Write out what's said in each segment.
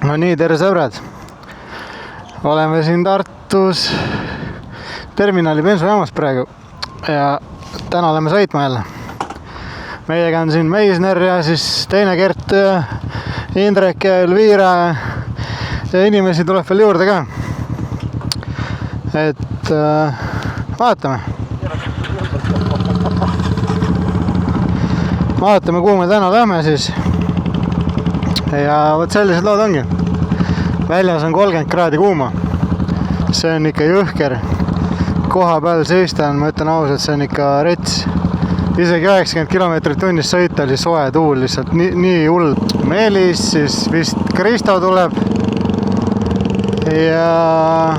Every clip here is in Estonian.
No nii, tere sõbrad. Oleme siin Tartus terminali bensujaamas praegu ja täna oleme sõitma jälle. Meiega on siin Meisner ja siis teine Gert, Indrek ja Elvira ja inimesi tuleb veel juurde ka. Et vaatame, kuhu me täna lähme siis. Ja võt sellised lood ongi. Väljas on 30 kraadi kuuma. See on ikka jõhker. Koha peal seista on, ma ütlen ausalt, see on ikka rets. Isegi 90 km tunnis sõita oli soe tuul lihtsalt nii hull. Meelis, siis vist Kristo tuleb. Ja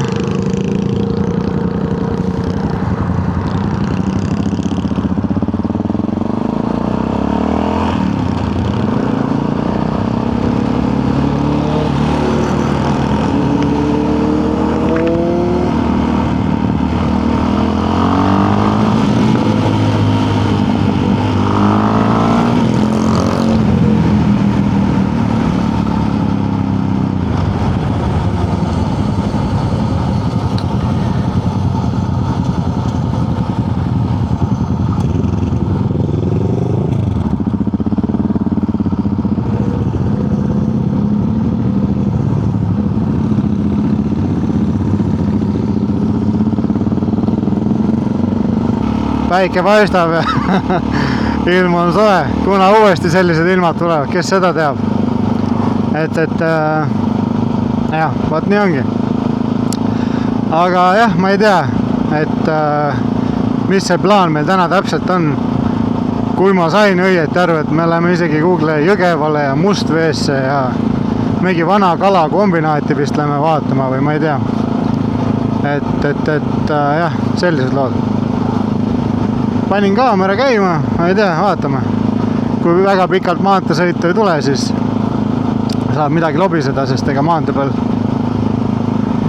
päike paistab ja ilm on soe, kuna uuesti sellised ilmad tulevad, kes seda teab. Et jah, vaat nii ongi. Aga jah, ma ei tea, et mis see plaan meil täna täpselt on. Kui ma sain õieti aru, et me oleme isegi Google Jõgevale ja Mustveesse ja mingi vana kalakombinaati vist lähme vaatama või ma ei tea. Et jah, sellised lood. Panin kaamera käima, ma ei tea, vaatame. Kui väga pikalt maanteesõitu ei tule, siis saab midagi lobiseda, sest ega maantee peal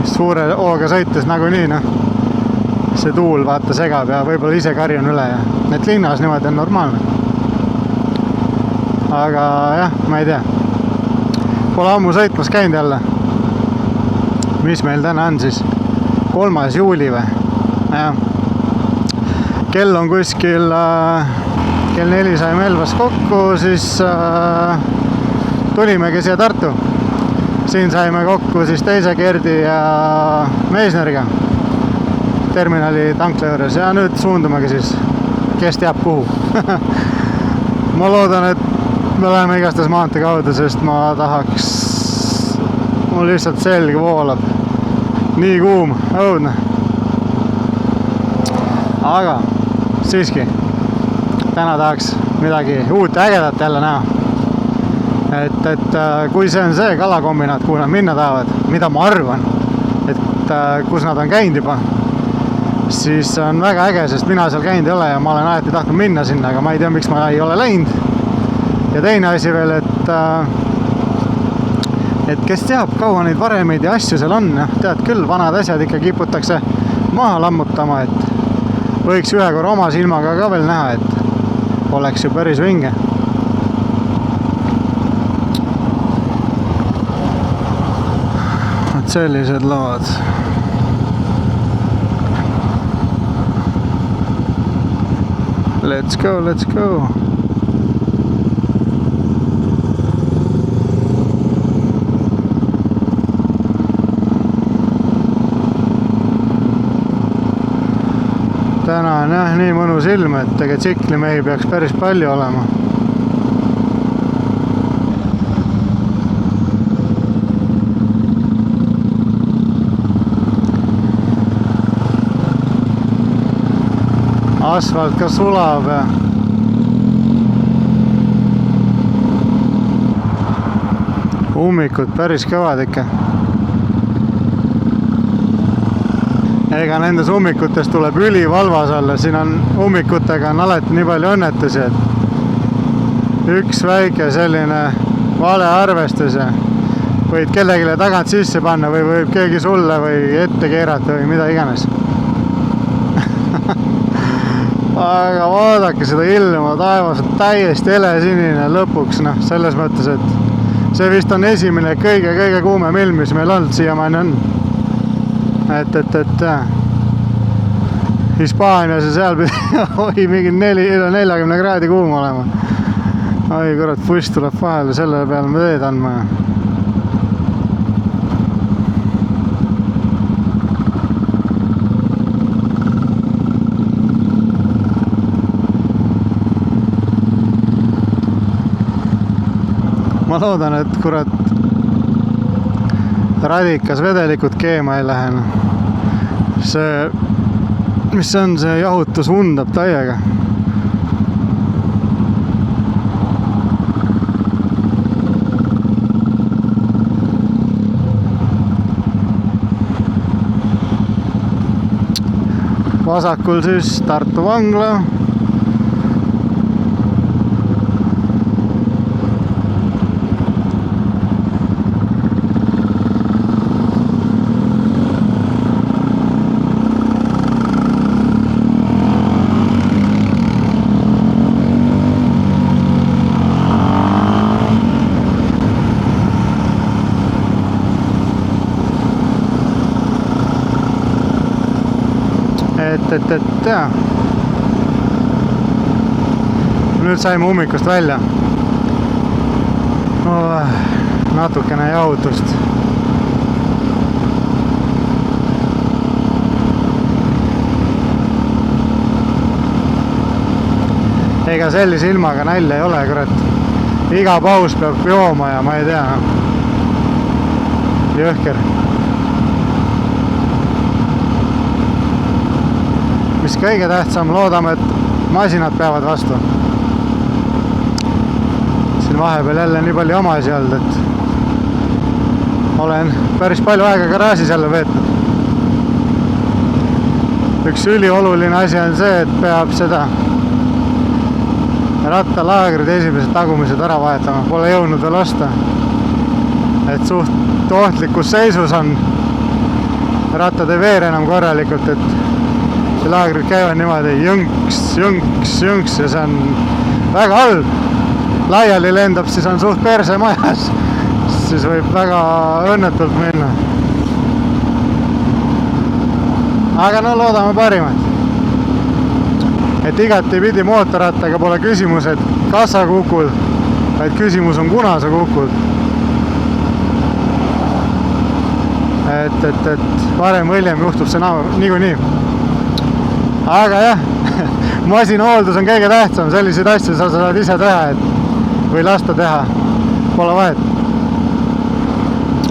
suure hooga sõites nagunii, see tuul vaata segab ja võib-olla ise karjun üle ja need linnas niimoodi on normaalne. Aga jah, ma ei tea. Pole ammu sõitmas käinud jälle. Mis meil täna on siis? 3. juuli või? Jah. Kell on kuskil kell 4 saime Elvas kokku, siis tulimegi siia Tartu. Siin saime kokku siis teise Gerdi ja Meisneriga terminali tankla juures ja nüüd suundumegi siis, kes teab kuhu. Ma loodan, et me läheme igastes maantee kaudu, sest ma tahaks, mul lihtsalt selg voolab. Nii kuum, õudne. Aga siiski, täna tahaks midagi uut ja ägedat jälle näha. Et kui see on see kalakombinaat, kuhu nad minna tahavad, mida ma arvan, et kus nad on käinud juba, siis on väga äge, sest mina seal käinud ei ole ja ma olen alati tahtnud minna sinna, aga ma ei tea, miks ma ei ole läinud. Ja teine asi veel, et kes teab, kaua neid varemeid ja asju seal on, tead küll, vanad asjad ikka kiputakse maha lammutama, et võiks ühe korra oma silmaga ka veel näha, et oleks ju päris vinge. Et sellised lood. Let's go, let's go. Täna on jah nii mõnus ilm, et ega tsiklimehi peaks päris palju olema. Asfalt ka sulab ja ummikud päris kõvad ikka. Ega nendes ummikutes tuleb ülivalvas olla, siin on ummikutega on alati nii palju õnnetusi, et üks väike selline vale arvestus ja võid kellegile tagant sisse panna või võib keegi sulle või ette keerata või mida iganes. Aga vaadake seda ilma, taevas on täiesti helesinine lõpuks, selles mõttes, et see vist on esimene kõige kuumem ilm, mis meil olnud siiamaani on. Et Hispaanias ja seal pidi mingi 40 kraadi kuum olema. Oi kurat, buss tuleb vahele, selle peale me teed andma. Ma loodan, et kurat radikas vedelikud keema ei lähe. See, mis on see jahutus, undab täiega. Vasakul siis Tartu vangla. Et tea. Nüüd saime ummikust välja. Natukene jahutust. Ega sellise ilmaga nälja ei ole, kurat. Iga paus peab jooma ja ma ei tea. Jõhker. Mis kõige tähtsam, loodame, et masinad peavad vastu. Siin vahepeal jälle nii palju omasi olnud, et olen päris palju aega garaažis jälle veetnud. Üks ülioluline asi on see, et peab seda rattalaagrid esimesed tagumised ära vahetama. Pole jõudnud veel osta. Et suht ohtlikus seisus on. Rattad ei veer enam korralikult, et see laagrid käivad niimoodi jõnks ja see on väga halb. Laiali lendab, siis on suht perse majas. Siis võib väga õnnetult minna. Aga no loodame parimat. Et igati pidi mootorrattaga pole küsimus, et kas sa kukud, vaid küsimus on, kuna sa kukud. Et varem või hiljem juhtub see niikuinii. Aga jah, masina hooldus on kõige tähtsam, selliseid asju sa saad ise teha, või lasta teha, pole vahet.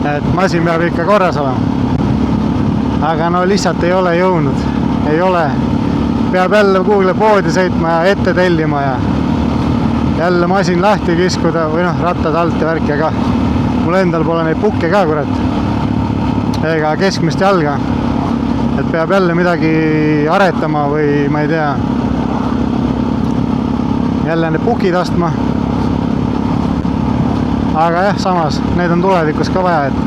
Et masin peab ikka korras olema. Aga no lihtsalt ei ole jõudnud, ei ole. Peab jälle kuhugi poodi sõitma ja ette tellima ja jälle masin lahti kiskuda või rattad alt ja värk ja ka. Mul endal pole neid pukke ka, kurat. Ega keskmist jalga. Et peab jälle midagi aretama või ma ei tea. Jälle need pukid ostma. Aga jah, samas, need on tulevikus ka vaja, et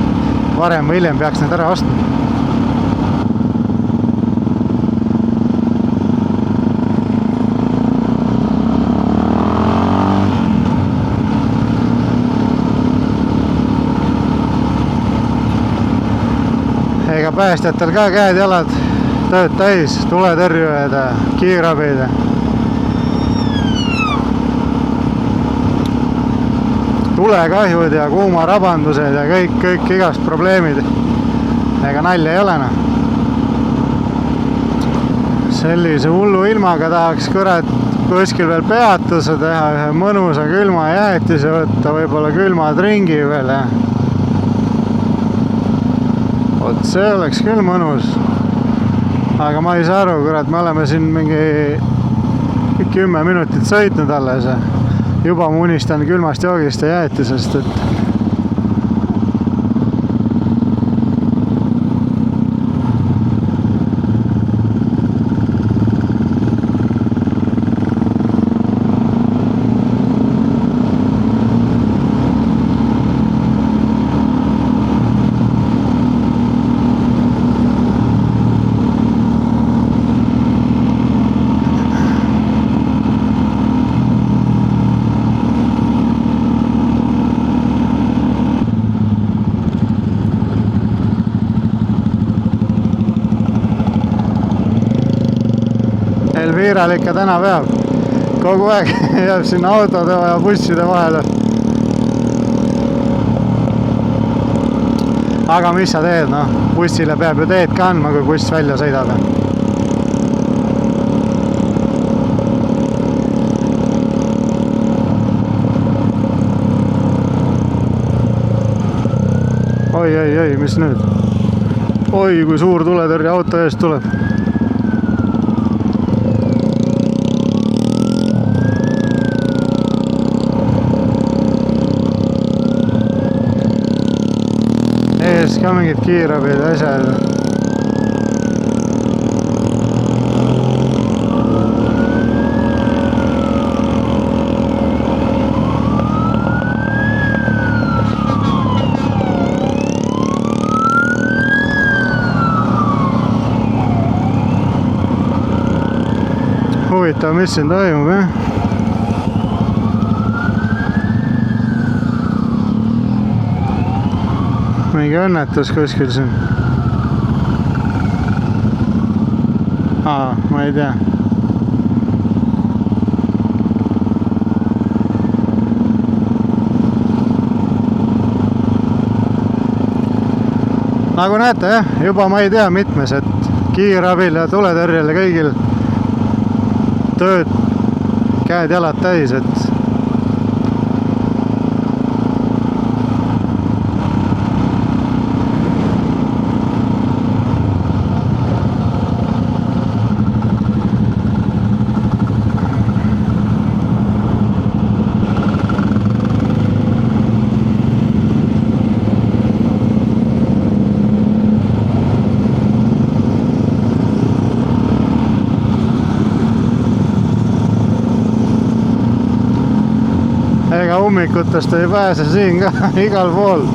varem või hiljem peaks need ära ostma. Ega päästjatel ka käed-jalad tööd täis, tuletõrjujad ja kiirabid. Tulekahjud ja kuumarabandused ja kõik igast probleemid. Ega nalja ei ole. Sellise hullu ilmaga tahaks kurat kuskil veel peatuse teha, ühe mõnusa külma jäätise võtta, võib-olla külmad ringi veel. Vot see oleks küll mõnus. Aga ma ei saa aru, kurat, me oleme siin mingi 10 minutit sõitnud alles. Juba ma unistan külmast joogist ja jäätisest, et kiirel ikka täna peab. Kogu aeg jääb sinna autode ja busside vahele. Aga mis sa teed, noh? Bussile peab ju teed ka andma, kui buss välja sõidab. Oi, mis nüüd? Oi, kui suur tuletõrje auto eest tuleb. Ees ka mingid kiirabid asjad. Huvitav, mis siin toimub, jah? Mingi õnnetus kuskil siin. Ma ei tea. Nagu näete, jah, juba ma ei tea mitmes, et kiirabil ja tuletõrjel ja kõigil tööd, käed-jalad täis, et ega ummikutest ei pääse siin ka igal pool.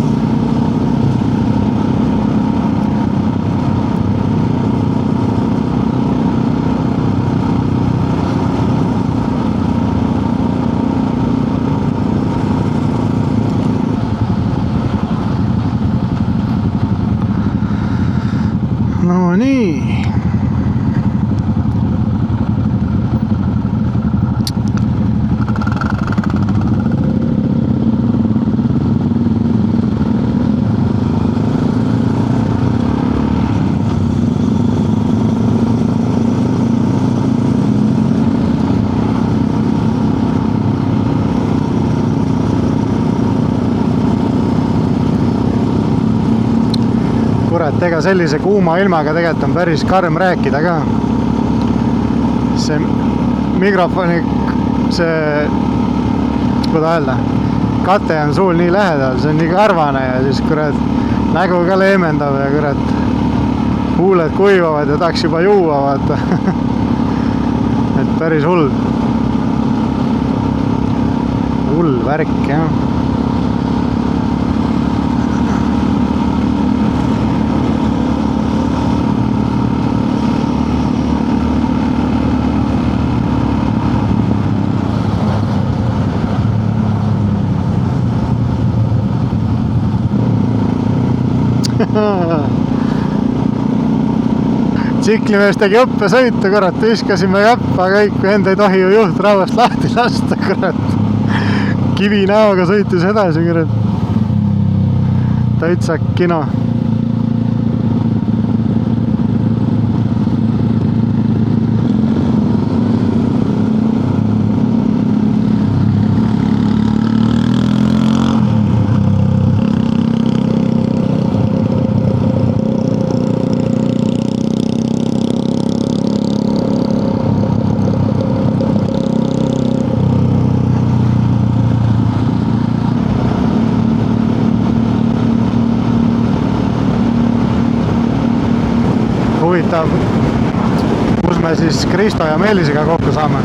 No nii. Kurat, ega sellise kuuma ilmaga tegelikult on päris karm rääkida ka. See mikrofoni, kuidas öelda, kate on suul nii lähedal, see on nii karvane ja siis kurat nägu ka leemendab ja kurat huuled kuivavad ja tahaks juba juua, vaata. Et päris hull. Hull värk, jah. Tsiklimees tegi õppesõitu, kurat, viskasime käppa kõik, enda ei tohi ju juhtrauast lahti lasta, kurat. Kivi näoga sõitis edasi, kurat. Täitsa kino. Huvitav, kus me siis Kristo ja Meelisega kokku saame.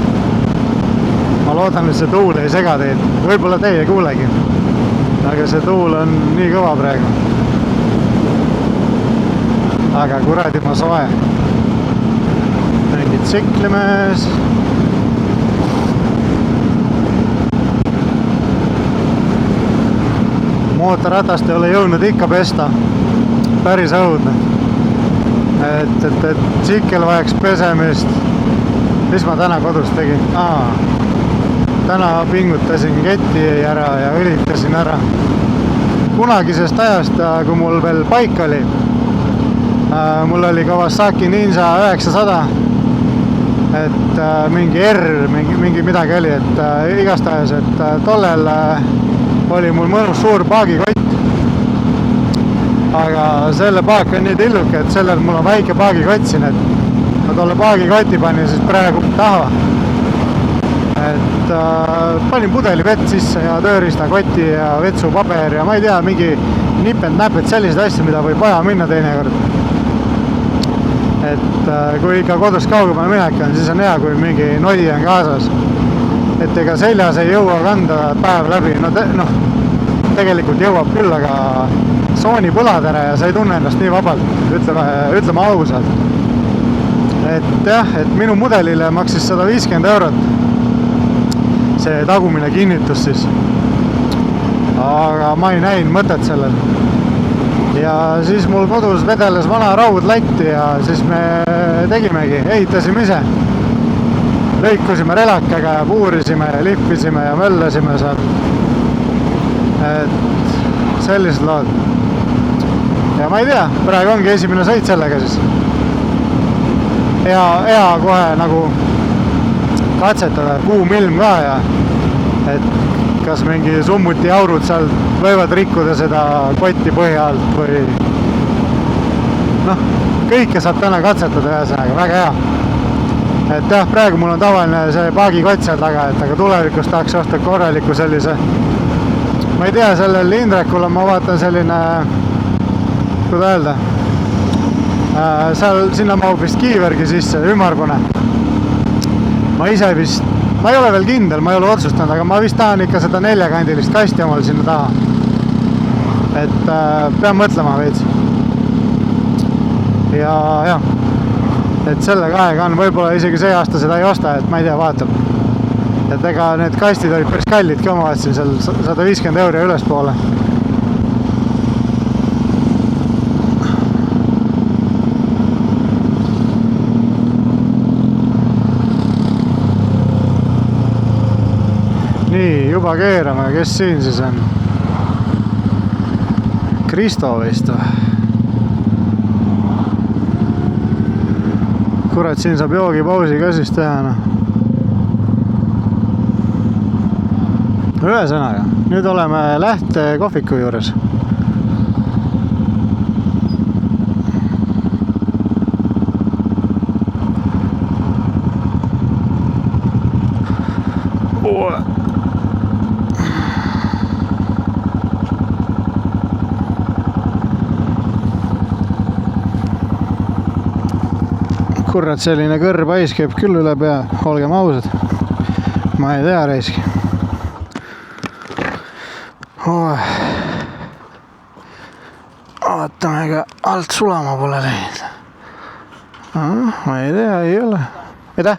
Ma loodan, et see tuul ei sega teid. Võib-olla teie kuulegi. Aga see tuul on nii kõva praegu. Aga kuradi ma soe. Mingi tsiklimees. Mootorratast ei ole jõudnud ikka pesta. Päris õudne. Et tsikkel vajaks pesemist mis ma täna kodus tegin? Täna pingutasin keti ära ja üritasin ära. Kunagisest ajast, kui mul veel paik oli, mul oli Kawasaki Ninja 900, et mingi R, mingi midagi oli, et igastahes, et tollel oli mul mõnus suur paagikott. Aga selle paak on nii tilluke, et sellel mul on väike paagikott siin, et ma tolle paagikotti panin siis praegu taha. Et panin pudeli vett sisse ja tööriistakoti ja vetsupaber ja ma ei tea, mingi nipend-näped, sellised asju, mida võib vaja minna teinekord. Et kui ikka kodus kaugemale minek on, siis on hea, kui mingi nodi on kaasas. Et ega seljas ei jõua kanda päev läbi, tegelikult jõuab küll, aga sooni põladere ja sa ei tunne ennast nii vabalt, ütleme ausalt. Et jah, et minu mudelile maksis 150 €. See tagumine kinnitus siis. Aga ma ei näinud mõtet sellel. Ja siis mul kodus vedeles vana raudlatti ja siis me tegimegi, ehitasime ise. Lõikusime relakaga ja puurisime ja lihvisime ja möllasime seal. Et sellised lood. Ja ma ei tea, praegu ongi esimene sõit sellega siis. Hea kohe nagu katsetada, kuum ilm ka ja et kas mingi summuti aurud seal võivad rikkuda seda kotti põhja alt või kõike saab täna katsetada ühesõnaga, väga hea. Et jah, praegu mul on tavaline see paagikott seal taga, et aga tulevikus tahaks osta korraliku sellise, ma ei tea, sellel Indrekul on, ma vaatan selline, kuidas öelda, seal sinna mahub vist kiivergi sisse, ümmargune. Ma ei ole veel kindel, ma ei ole otsustanud, aga ma vist tahan ikka seda 4-kandilist kasti omal sinna taha. Et pean mõtlema veits. Ja, et selle kahega on, võib-olla isegi see aasta seda ei osta, et ma ei tea, vaatab. Et ega need kastid olid päris kallid ka, ma vaatasin seal 150 € üles poole. Nii, juba keerame, kes siin siis on? Kristo vist või? Kurat, siin saab joogipausi ka siis teha, Ühesõnaga, nüüd oleme Lähte kohviku juures. Kurat, selline kõrrpais käib küll üle pea, olgem ausad. Ma ei tea reiski. Vaatame, ega alt sulama pole läinud. Ma ei tea, ei ole. Mida?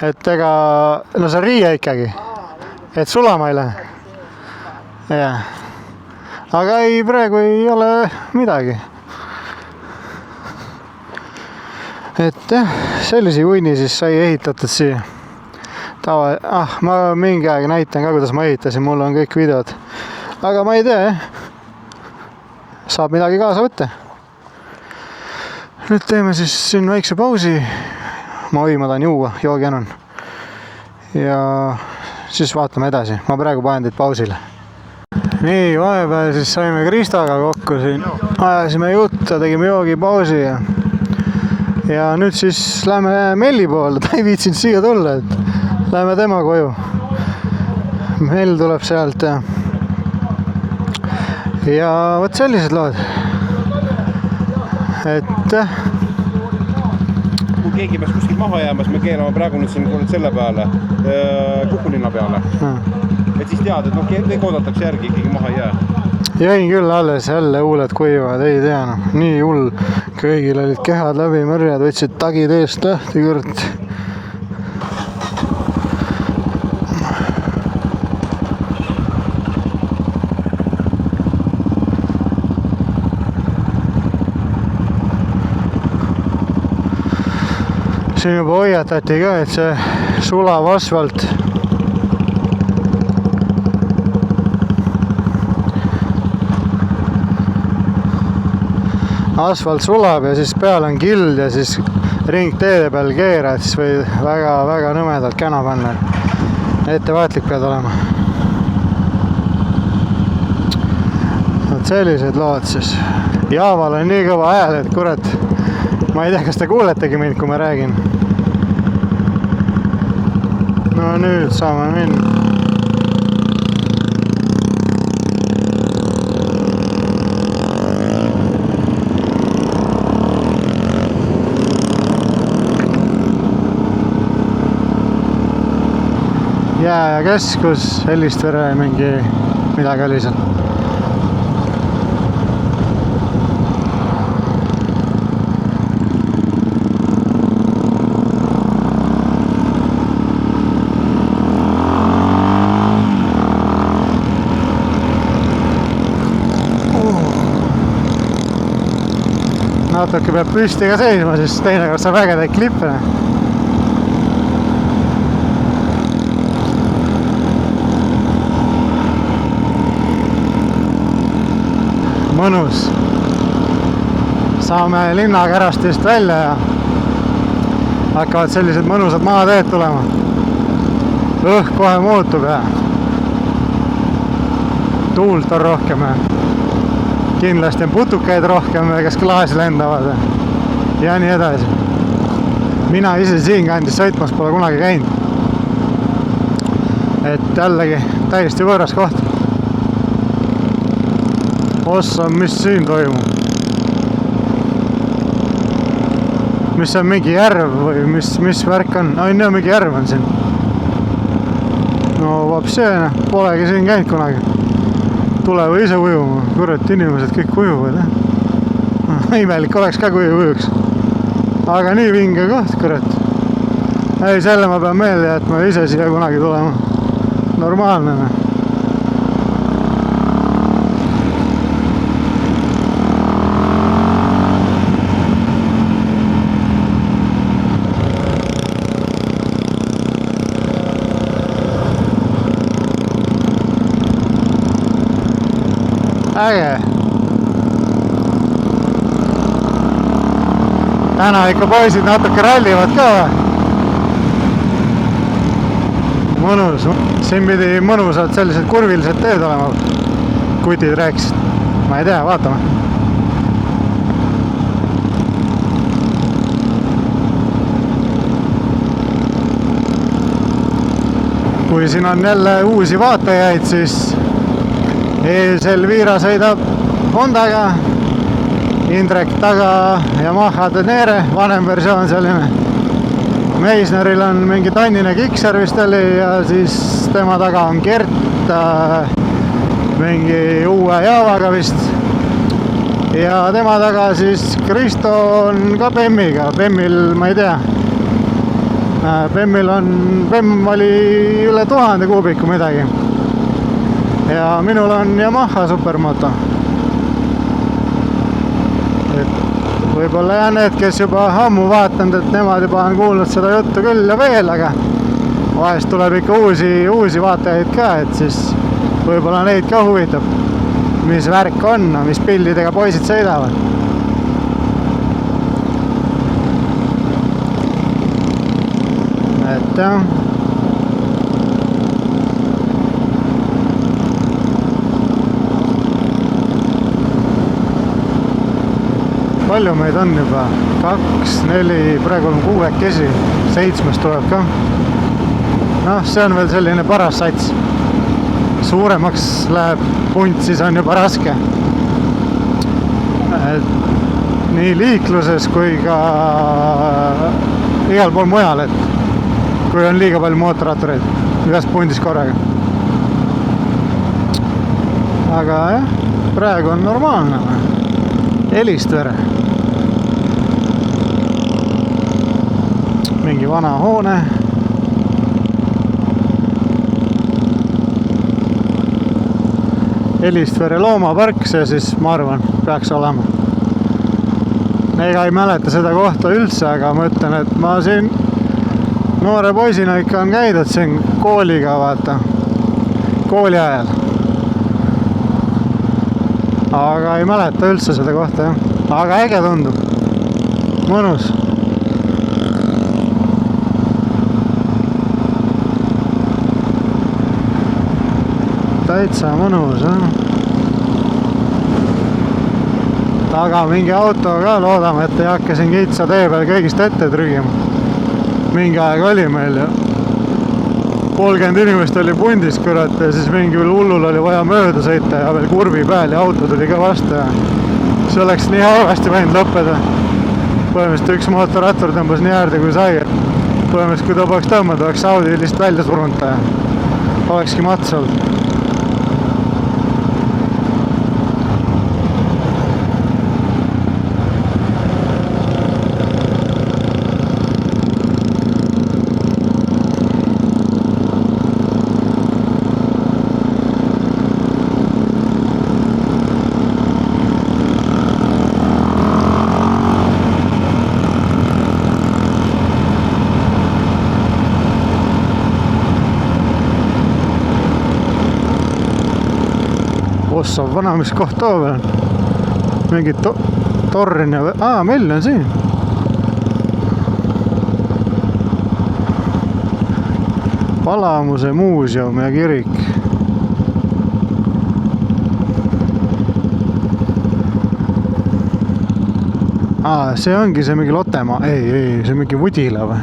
Et ega, see on riie ikkagi. Et sulama ei lähe. Jah. Aga ei, praegu ei ole midagi. Et jah, sellise junni siis sai ehitatud siia. Ma mingi aeg näitan ka, kuidas ma ehitasin, mul on kõik videod. Aga ma ei tea, jah. Saab midagi kaasa võtta. Nüüd teeme siis siin väikse pausi. Ma tahan juua, joogi annan. Ja siis vaatame edasi. Ma praegu panen teid pausile. Nii, vahepeal siis saime Kristoga kokku siin. Ajasime juttu, tegime joogi pausi ja nüüd siis lähme Melli poole, ta ei viitsinud siia tulla, et lähme tema koju. Mell tuleb sealt ja võt sellised lood. Et kui keegi peaks kuskil maha jäämas, me keelame praegu nüüd siin selle peale, Kukulinna peale. Et siis tead, et kõik oodatakse järgi, keegi maha ei jää. Jäin küll alles, jälle huuled kuivad, ei tea, nii hull. Kõigil olid kehad läbi märjad, võtsid tagid eest lahti, kõrt. siin juba hoiatati ka, et see sulav asfalt sulab ja siis peal on kild ja siis ringteede peal keerad, siis või väga nõmedalt käna panna. Ettevaatlik pead olema. Sellised lood siis. Jaaval on nii kõva hääl, et kurat, ma ei tea, kas te kuuletegi mind, kui ma räägin. No nüüd saame minna. Jää ja keskus, Helistvere mingi midagi oli seal. Natuke peab püsti ka seisma, siis teinekord saab ägedaid klippe. Mõnus. Saame linnakärastist välja ja hakkavad sellised mõnusad maateed tulema. Õhk kohe muutub ja tuult on rohkem ja kindlasti on putukaid rohkem, kes klaasi lendavad ja nii edasi. Mina ise siin kandis sõitmas pole kunagi käinud. Et jällegi täiesti võõras koht. Ossa, mis siin toimub? Mis on mingi järv või mis värk on? On mingi järv on siin. No vapsee, polegi siin käinud kunagi. Tulevad ise ujuma. Kurat, inimesed kõik ujuvad. Imelik oleks ka, kui ujuks. Aga nii vinge koht, kurat. Ei, selle ma pean meelde, et ma ise siia kunagi tulema. Normaalne. Äge. Täna ikka poisid natuke rallivad ka. Mõnus. Siin pidi mõnusalt sellised kurvilised teed olema. Kutid rääkisid. Ma ei tea, vaatame. Kui siin on jälle uusi vaatajaid, siis Elvira sõidab Hondaga, Indrek taga Yamaha Tenere, vanem versioon selline. Meisneril on mingi tannine Gixxer vist oli ja siis tema taga on Gert mingi uue Javaga vist. Ja tema taga siis Kristo on ka Bemmiga, Bemmil ma ei tea. Bemm oli üle 1000 kuubiku midagi. Ja minul on Yamaha Supermoto. Et võib-olla jah need, kes juba ammu vaatanud, et nemad juba on kuulnud seda juttu küll ja veel, aga vahest tuleb ikka uusi vaatajaid ka, et siis võib-olla neid ka huvitab, mis värk on, mis pildidega poisid sõidavad. Et jah. Palju meid on juba? 2, 4, praegu on 6 7 tuleb ka. Noh, see on veel selline paras sats. Suuremaks läheb punt, siis on juba raske. Nii liikluses kui ka igal pool mujal, et kui on liiga palju mootorrattureid igas pundis korraga. Aga jah, praegu on normaalne. Helistvere. Mingi vana hoone. Helistvere loomapark, see siis, ma arvan, peaks olema. ega ei mäleta seda kohta üldse, aga ma ütlen, et ma siin noore poisina ikka on käidud siin kooliga, vaata, kooli ajal. Aga ei mäleta üldse seda kohta, jah. Aga äge tundub. Mõnus. Täitsa mõnus, jah. Taga mingi auto ka, loodame, et ei hakka siin kitsa tee peal kõigist ette trügima. Mingi aeg oli meil ja 30 inimest oli pundis, kurat, ja siis mingi hullul oli vaja mööda sõita ja veel kurvi peal ja auto tuli ka vastu ja see oleks nii halvasti võinud lõppeda. Põhimõtteliselt üks mootorrattur tõmbas nii äärde kui sai, et põhimõtteliselt kui tõmbaks tõmbada, oleks Audi lihtsalt välja surunta ja olekski mats olnud. Ossa vana, mis koht too veel on? Mingi torrin ja... meil on siin. Palamuse muuseum ja kirik. See ongi see mingi Lottemaa. Ei, see mingi Vudila või?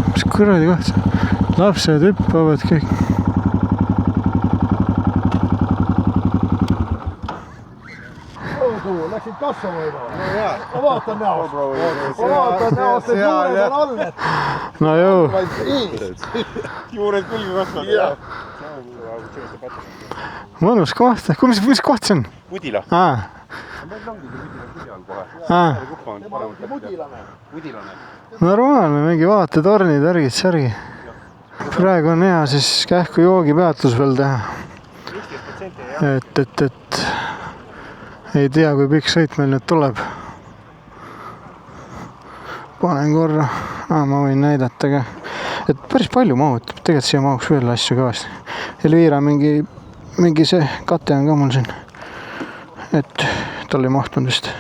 Mis kuradi koht see? Lapsed hüppavad kõik. Läksid kassama juba. No jaa. Ma vaatan näost. Ma vaatan näost, et juured on all. No jõu. Juured külgi kasvavad. Mõnus koht. Mis koht see on? Vudila. Meil ongi see Vudila Vudilane. Vudilane. Normaalne, mingi vaatetornid, ärgid, särgi. Praegu on hea siis kähku joogipeatus veel teha. Et ei tea, kui pikk sõit meil nüüd tuleb. Panen korra. Ma võin näidata ka. Et päris palju mahut. Tegelikult siia mahuks veel asju kõvasti. Elvira mingi see kate on ka mul siin. Et tal ei mahtunud vist.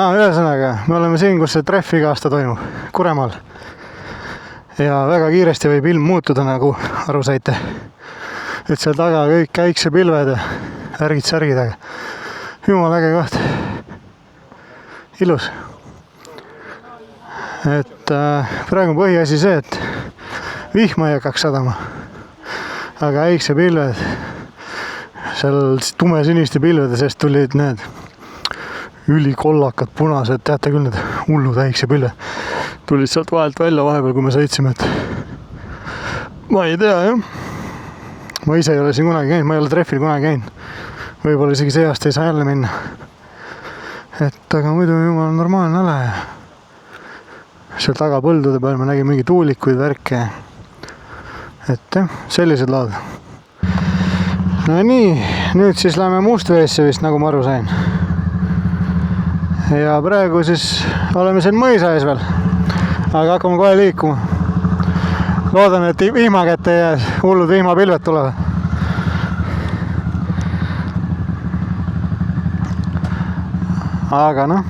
Ühesõnaga, me oleme siin, kus see treffiga aasta toimub, Kuremaal. Ja väga kiiresti võib ilm muutuda, nagu aru saite. Et seal taga kõik käiksepilved ja ärgid-särgid, aga jumal äge koht. Ilus. Et praegu on põhiasi see, et vihma ei hakkaks sadama. Aga äiksepilved, seal tumesiniste pilvede seest tulid need ülikollakad punased, teate küll need hullud äiksepilved. tulid sealt vahelt välja vahepeal, kui me sõitsime, et ma ei tea jah. Ma ise ei ole siin kunagi käinud, ma ei ole treffil kunagi käinud. Võib-olla isegi see aasta ei saa jälle minna. Et aga muidu jumal normaalne ala ja seal taga põldude peal ma nägin mingi tuulikuid värke. Et jah, sellised lood. No nii, nüüd siis läheme Mustveesse vist, nagu ma aru sain. Ja praegu siis oleme siin mõisa ees veel. Aga hakkame kohe liikuma. Loodan, et vihma kätte ei jää, hullud vihmapilved tulevad. Aga noh,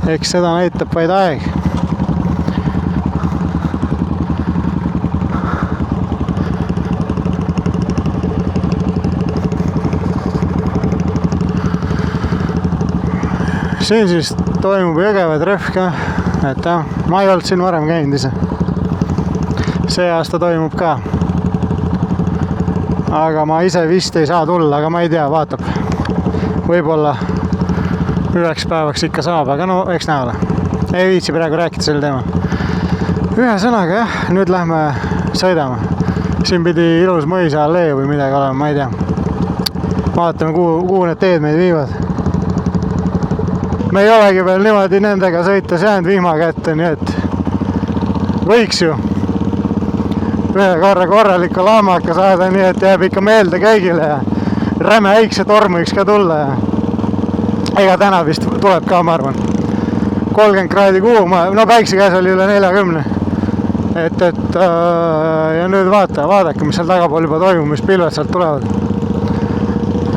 eks seda näitab vaid aeg. Siin siis toimub Jõgeva treff ka, et jah, ma ei olnud siin varem käinud ise. See aasta toimub ka. Aga ma ise vist ei saa tulla, aga ma ei tea, vaatab. Võib-olla üheks päevaks ikka saab, aga no eks näe ole. Ei viitsi praegu rääkida sel teemal. Ühe sõnaga jah, nüüd lähme sõidame. Siin pidi ilus mõisa allee või midagi olema, ma ei tea. Vaatame, kuhu need teed meid viivad. Me ei olegi veel niimoodi nendega sõites jäänud vihma kätte, nii et võiks ju ühe korralikku laamaka saada, nii et jääb ikka meelde kõigile ja räme äikse torm võiks ka tulla ja ega täna vist tuleb ka, ma arvan. 30 kraadi kuum, no päikse käes oli üle 40. Ja nüüd vaadake, mis seal tagapool juba toimub, mis pilved sealt tulevad.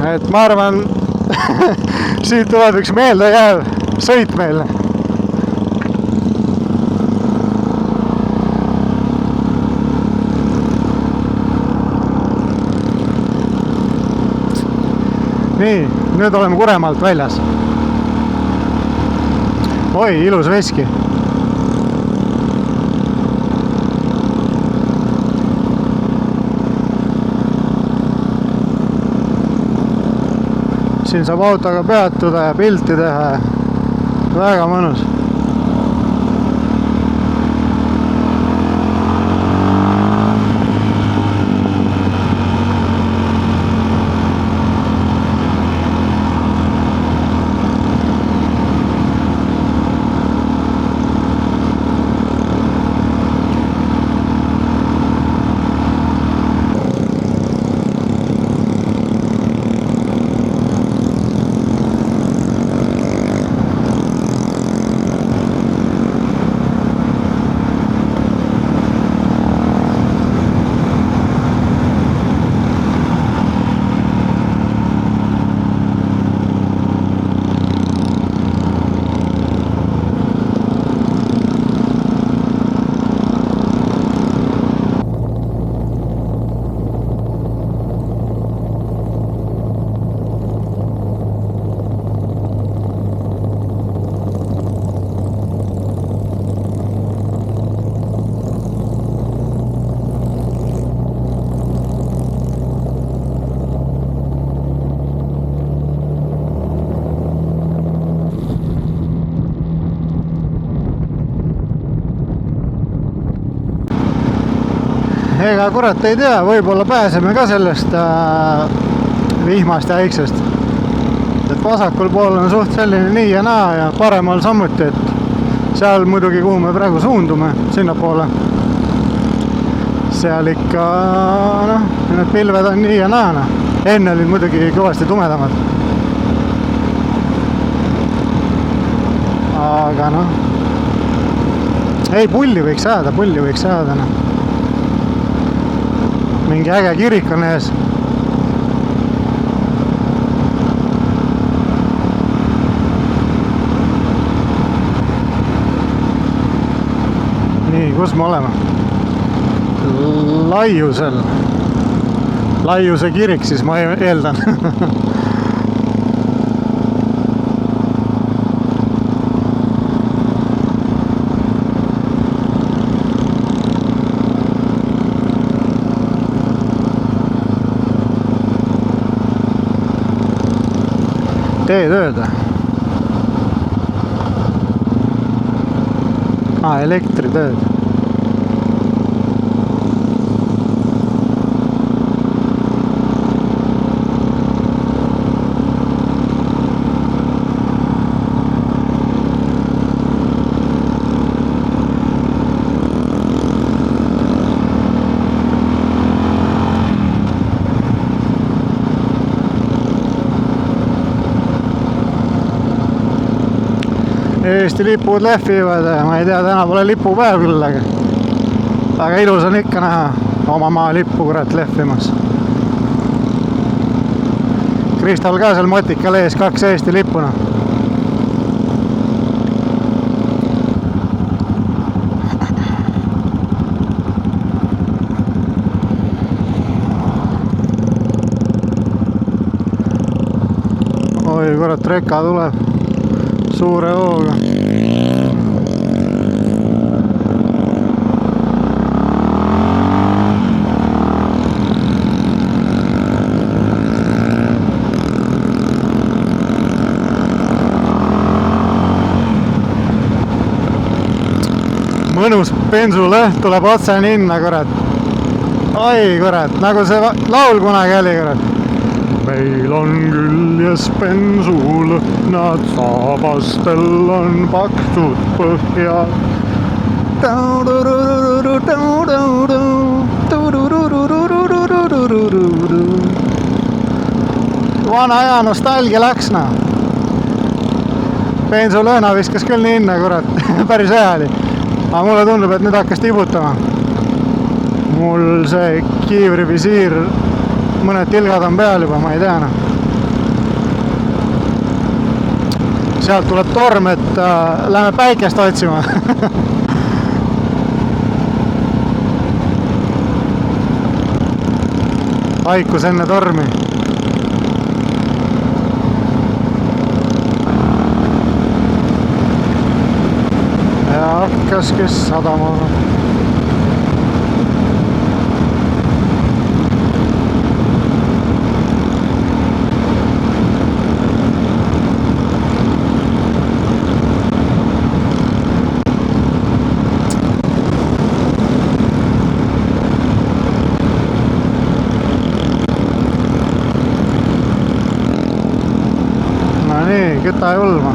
Et ma arvan, siit tuleb üks meelde jääv sõit meile. Nii, nüüd oleme Kuremaalt väljas. Oi, ilus veski. Siin saab autoga peatuda ja pilti teha. Väga mõnus. Ega kurat ei tea, võib-olla pääseme ka sellest vihmast ja äiksest. Et vasakul pool on suht selline nii ja naa ja paremal samuti, et seal muidugi kuhu me praegu suundume, sinna poole. Seal ikka, noh, need pilved on nii ja naa. Enne olid muidugi kõvasti tumedamad. Aga noh, ei, pulli võiks saada, noh. Mingi äge kirik on ees. Nii, kus me oleme? Laiusel. Laiuse kirik siis ma eeldan. Teetööd. Elektritööd. Eesti lipud lehvivad, ma ei tea, täna pole lipupäev küll, aga ilus on ikka näha oma maa lippu kurat lehvimas. Kristal ka seal motikal ees, 2 Eesti lippuna. Oi kurat, reka tuleb suure hooga. Mõnus bensulõhn tuleb otse ninna, kurat. Oi, kurat, nagu see laul kunagi oli, kurat. Meil on küljes bensulõhnad, saabastel on paksud põhjad. Vana aja nostalgia läks, noh. Bensulõhna viskas küll ninna, kurat. Päris hea oli. Aga mulle tundub, et nüüd hakkas tibutama. Mul see kiivrivisiir, mõned tilgad on peal juba, ma ei tea. Sealt tuleb torm, et lähme päikest otsima. Haikus enne tormi. Hakkas kes sadama. No nii, küta julma.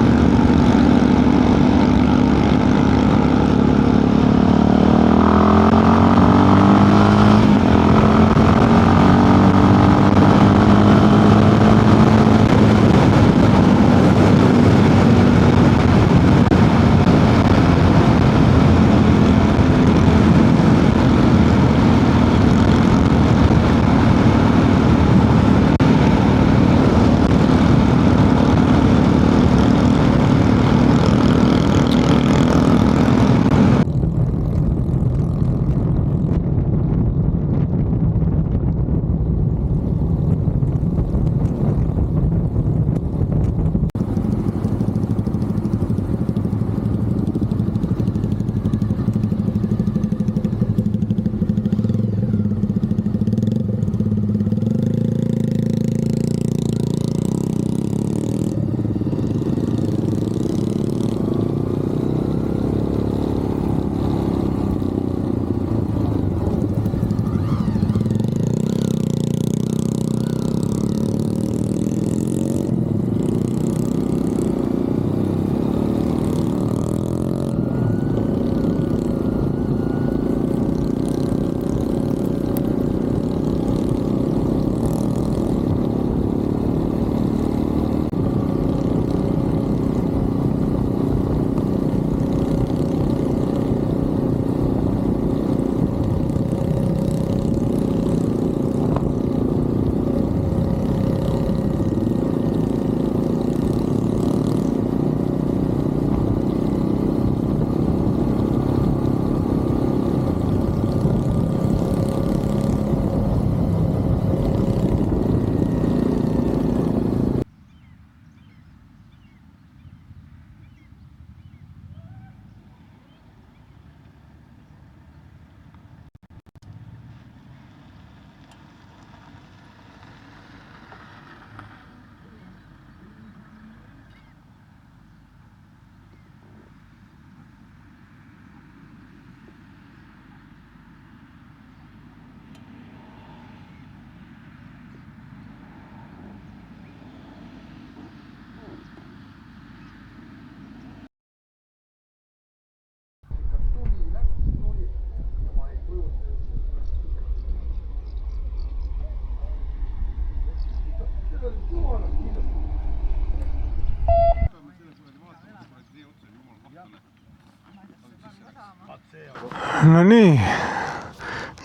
No nii,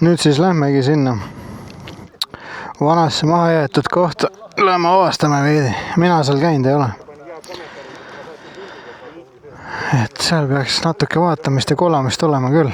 nüüd siis lähmegi sinna vanasse maha jäetud kohta. Lähme avastame veidi. Mina seal käinud ei ole. Et seal peaks natuke vaatamist ja kolamist olema küll.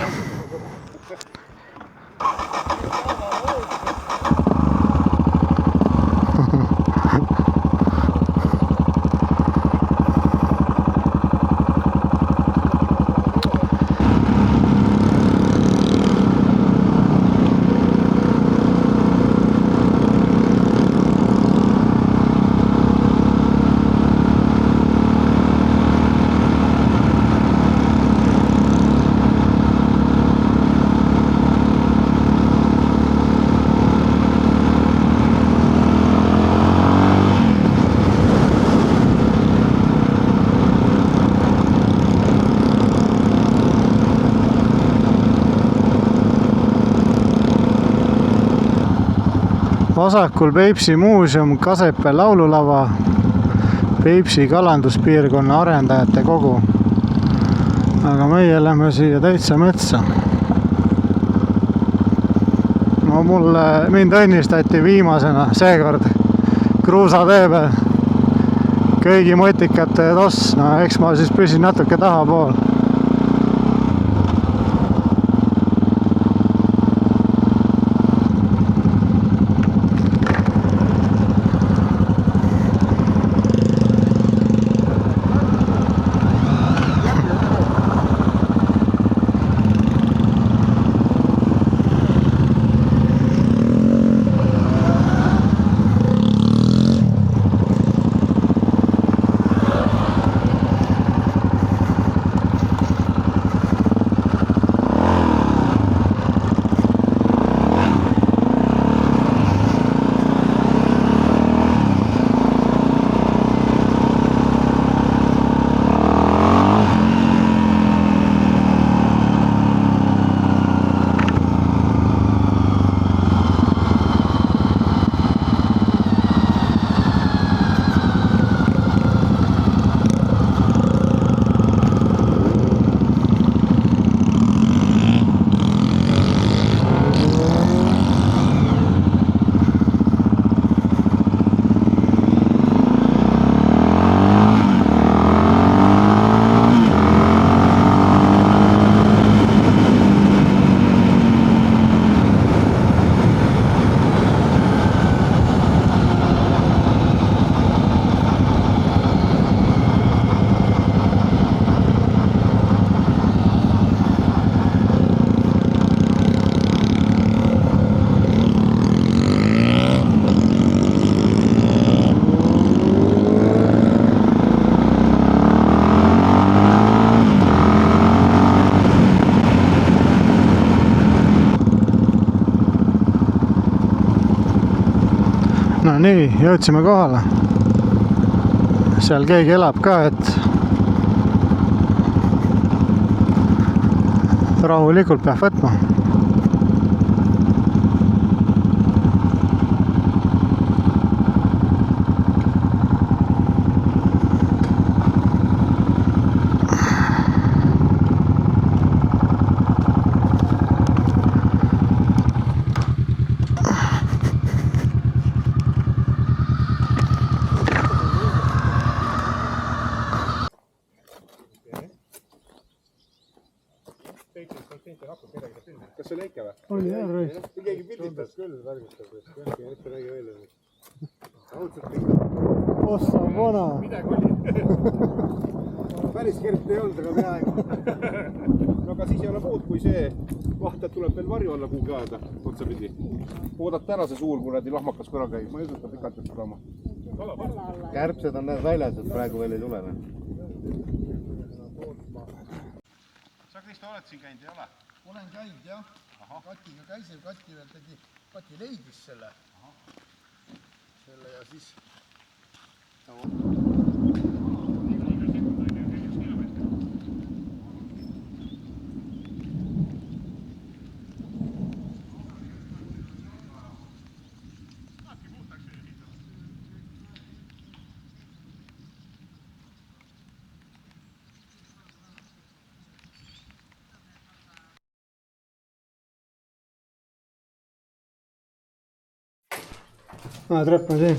Vasakul Peipsi muuseum, Kasepää laululava, Peipsi kalanduspiirkonna arendajate kogu. Aga meie lähme siia täitsa metsa. No mind õnnistati viimasena seekord kruusatee peal. Kõigi motikate toss, no eks ma siis püsin natuke tahapool. No nii, jõudsime kohale. Seal keegi elab ka, et rahulikult peab võtma. Kas see leike või? Oli hea rõis. Keegi pilditas küll värgistab, et mitte räägi välja. Ossa vana. Midagi oli. Päris kergt ei olnud, aga peaaegu. No aga siis ei ole muud, kui see vahtad tuleb veel varju alla kuhugi aeda otsapidi. Oodata ära see suur kuradi lahmakas kõra käib. Ma ei usuta pikalt just tulema. Kärbsed on need väljas, et praegu veel ei tule. Sa, Kristo, oled siin käinud, ei ole? Olen käinud, jah. Katiga käisin, Kati veel tegi, Kati leidis selle. Selle ja siis... Trepp on siin.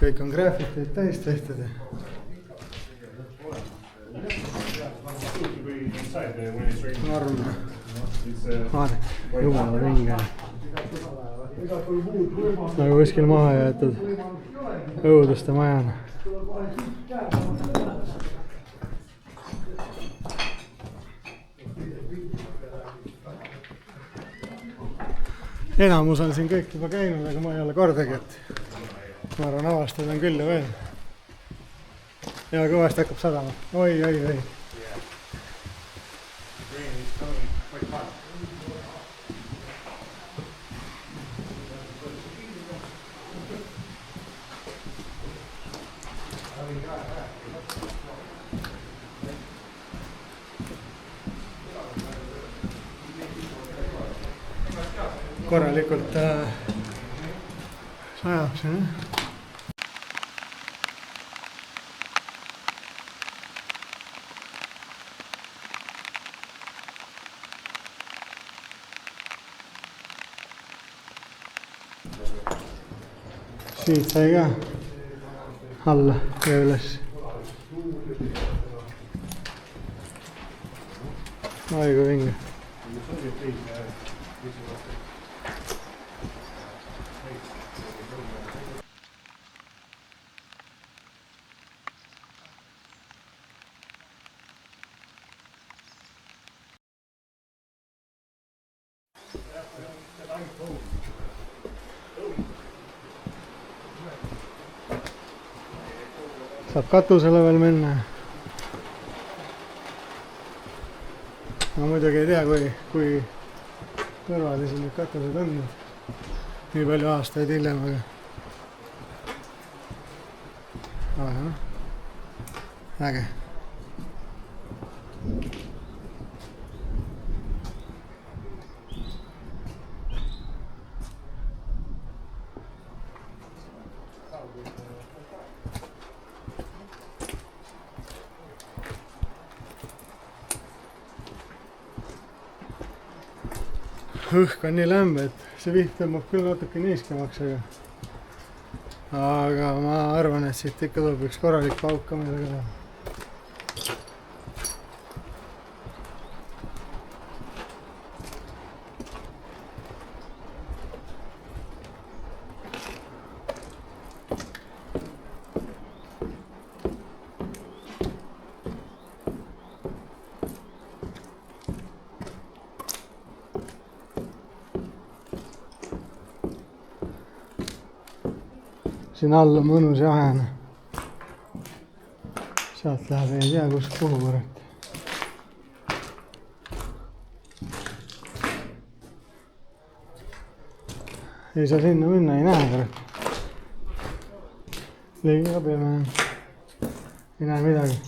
Kõik on graafiteid täis tehtud. Norm. Vaadake, jumala ringe. Nagu kuskil maha jäetud õuduste majana. Enamus on siin kõik juba käinud, aga ma ei ole kordagi, et ma arvan, avastada on küll ja veel. Ja kõvasti hakkab sadama. Oi. Korralikult sajab see. Siit sai ka alla ja üles. Oi kui vinge. Saab katusele veel minna. Ma muidugi ei tea, kui kõrvalisi need katused on. Nii palju aastaid hiljem, aga noh, äge. Õhk on nii lämbe, et see viht tõmbab küll natuke niiskemaks, aga ma arvan, et siit ikka tuleb üks korralik paukamine ka. Siin all on mõnus jahene. Sealt läheb ei tea kus kuhu kurat. Ei saa sinna minna, ei näe kurat. Liiga pime. Ei näe midagi.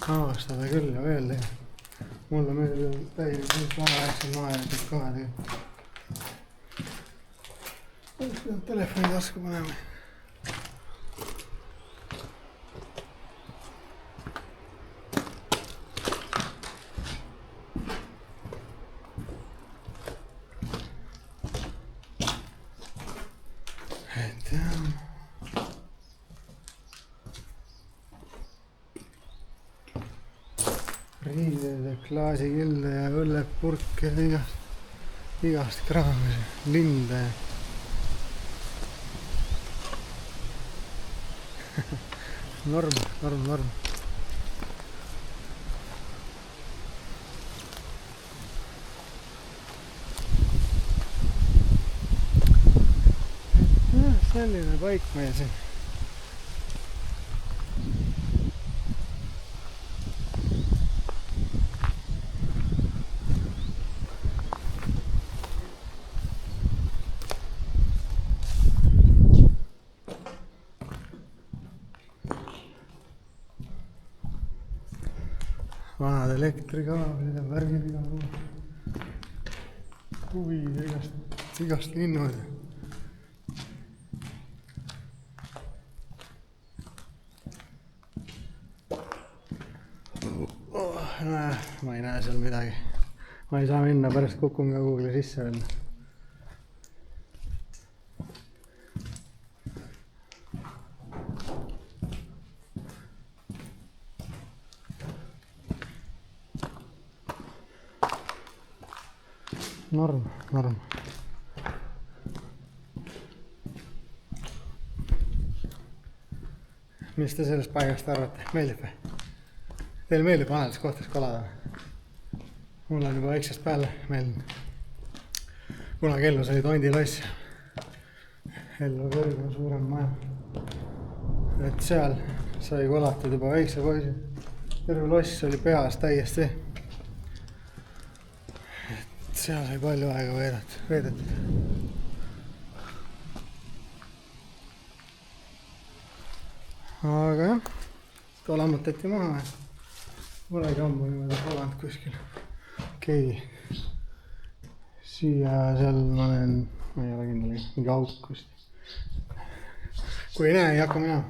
Avastada küll ja veel teha. Mulle meeldib täielikult vana asja maha jäetud kohe tegelikult. Oleks pidanud telefoni tasku panema. Et jah. Riided, klaasikilde ja õllepurk ja igast kraami, linde. Norm. Selline paik meil siin. Vanad elektrikaablid ja värgid igal pool. Huvid ja igast igast linnud. Ma ei näe seal midagi. Ma ei saa minna, pärast kukun ka kuhugile sisse veel. Norm. Mis te sellest paigast arvate? Meeldib või? Teil meeldib vanedes kohtades kalada või? Mul on juba väiksest peale meeldinud. Kunagi Ellus oli Tondiloss. Ellu kõrgem suurem maja. Et seal sai kolatud juba väikse poisi. Terve loss oli peas täiesti. Et seal sai palju aega veedetud. Aga jah, ta lammutati maha. Polegi ammu niimoodi kolanud kuskil. Okei. Siia seal ma näen, ma ei ole kindel, mingi auk kuskil. Kui ei näe, ei hakka minema.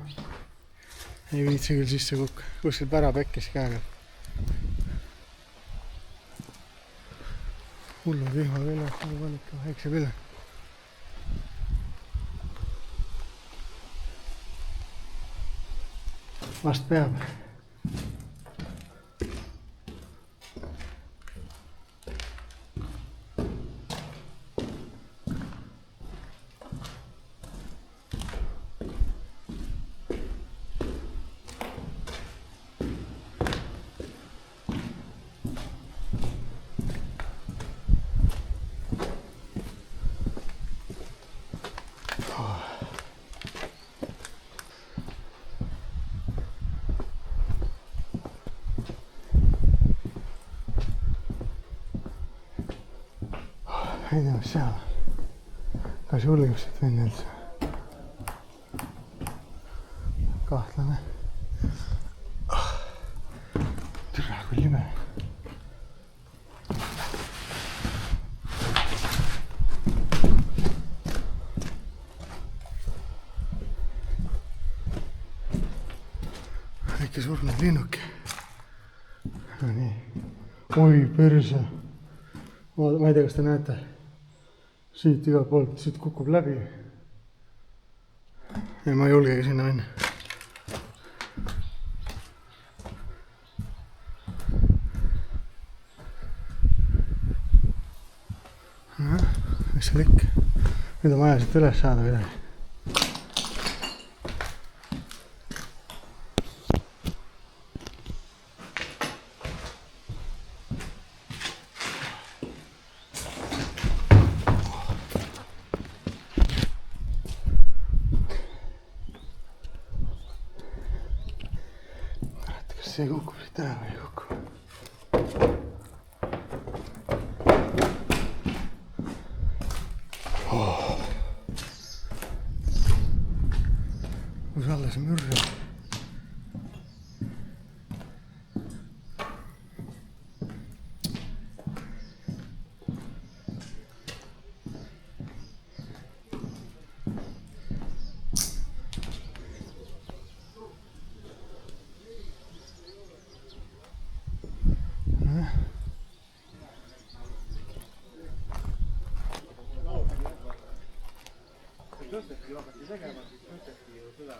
Ei viitsi küll sisse kukka. Kuskil pära pekkis käega. Hullud vihmaviljad, valika väikse pilve. Vast peab. Ei tea, mis seal. Kas julgeb siit minna üldse? Kahtlane. Türa, kui lime. Väike surnud linnuke. No nii. Oi, perse. Ma ei tea, kas te näete. Siit igalt poolt, siit kukub läbi. Ja ma ei julgegi sinna minna. Mis seal ikka? Nüüd on vaja siit üles saada midagi. See kukub siit ära või ei kukku? Kus alles mürre?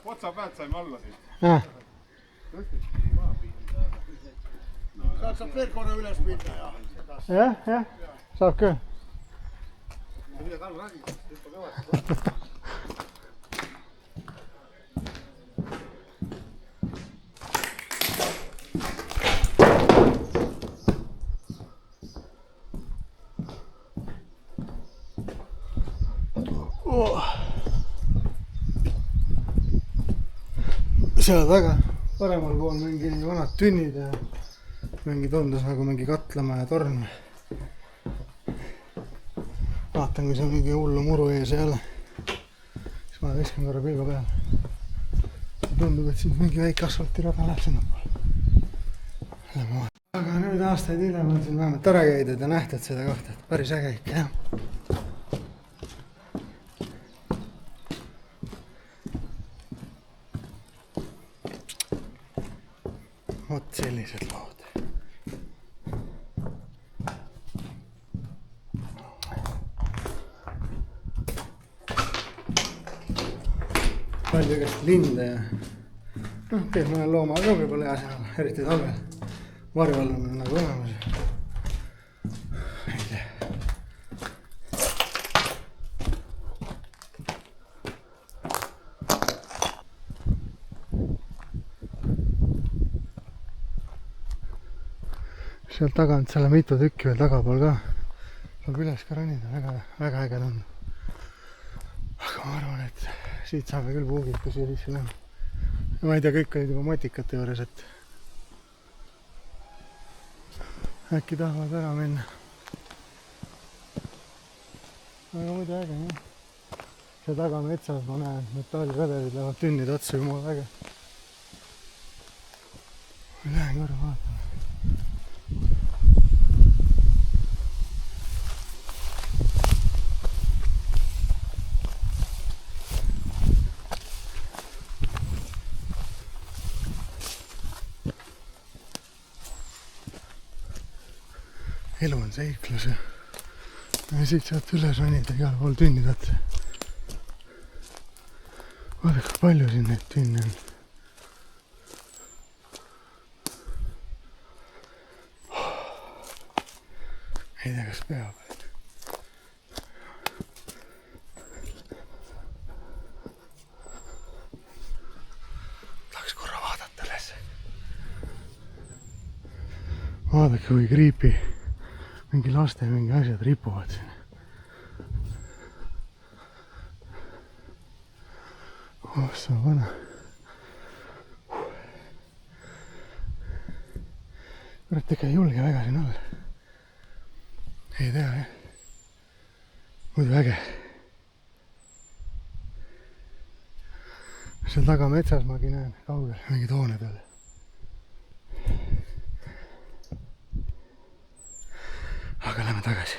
Otsa pealt saime alla siit. Saab veel korra üles minna ja... Jah, saab küll. Mida tal räägib, hüppa kõvasti. Seal taga paremal pool mingi vanad tünnid ja mingi tundus nagu mingi Katlamäe torn. Vaatan, kui see on mingi hullu muru ees jälle. Siis ma viskan korra pilgu peale. Tundub, et siin mingi väike asfaltirada läheb sinna poole. Aga nüüd aastaid hiljem on siin vähemalt ära käidud ja nähtud seda kohta, et päris äge ikka jah. vot sellised lood. Palju igast linde ja teeb mõne looma ka võib-olla hea seal, eriti talvel. Varjuallamine on nagu olemas. Ei tea. Sealt tagant seal on mitu tükki veel tagapool ka. Saab üles ka ronida, väga äge tundub. Aga ma arvan, et siit saame küll puugikusi ja sisse lähe. Ma ei tea, kõik olid juba motikate juures, et äkki tahavad ära minna. Aga muidu äge, jah. See taga metsas ma näen, metallvedelid lähevad tünnid otsa jumala äge. Ma lähen korra vaatama. Elu on seiklus ja siit saad üles ronida igal pool tünnid otsa. Vaadake, kui palju siin neid tünne on. Ei tea, kas peab. Tahaks korra vaadata üles. Vaadake, kui creepy. Mingi laste mingi asjad ripuvad siin. See on vana. Kurat, ikka ei julge väga siin olla. Ei tea, jah. Muidu äge. Seal taga metsas magi näen kaugel mingi toone peal. Aga lähme tagasi.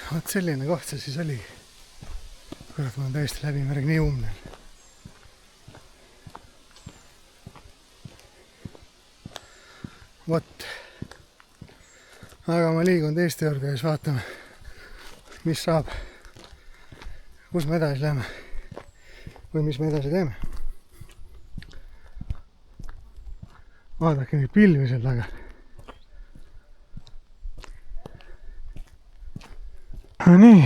Vaat selline koht see siis oli. Kurat, ma olen täiesti läbimärg nii umnel. Vot. Aga ma liigun teiste juurde ja siis vaatame, mis saab. Kus me edasi läheme? Või mis me edasi teeme? Vaadake neid pilvi seal taga. Nii.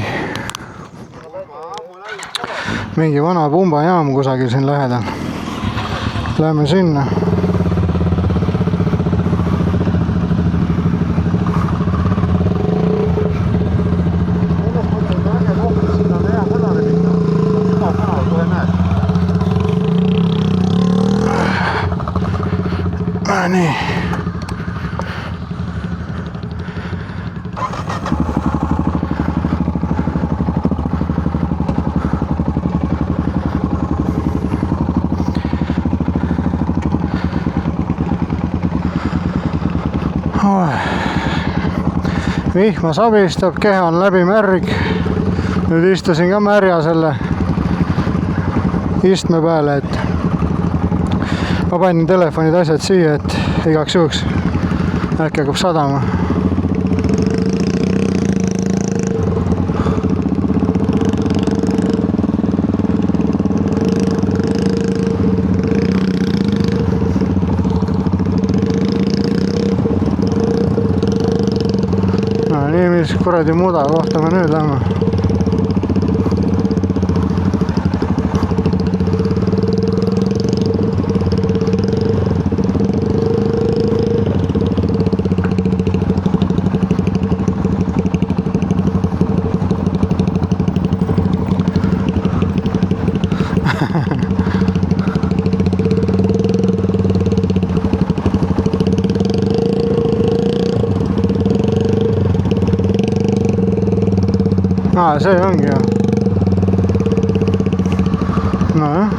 Mingi vana pumbajaam kusagil siin lähedal. Läheme sinna. Nii. Vihma sabistab, keha on läbi märg. Nüüd istusin ka märja selle istme peale, et ma panin telefonid asjad siia, et igaks juhuks äkki hakkab sadama. mis kuradi muda kohta me nüüd lähme? See ongi ju. Nojah.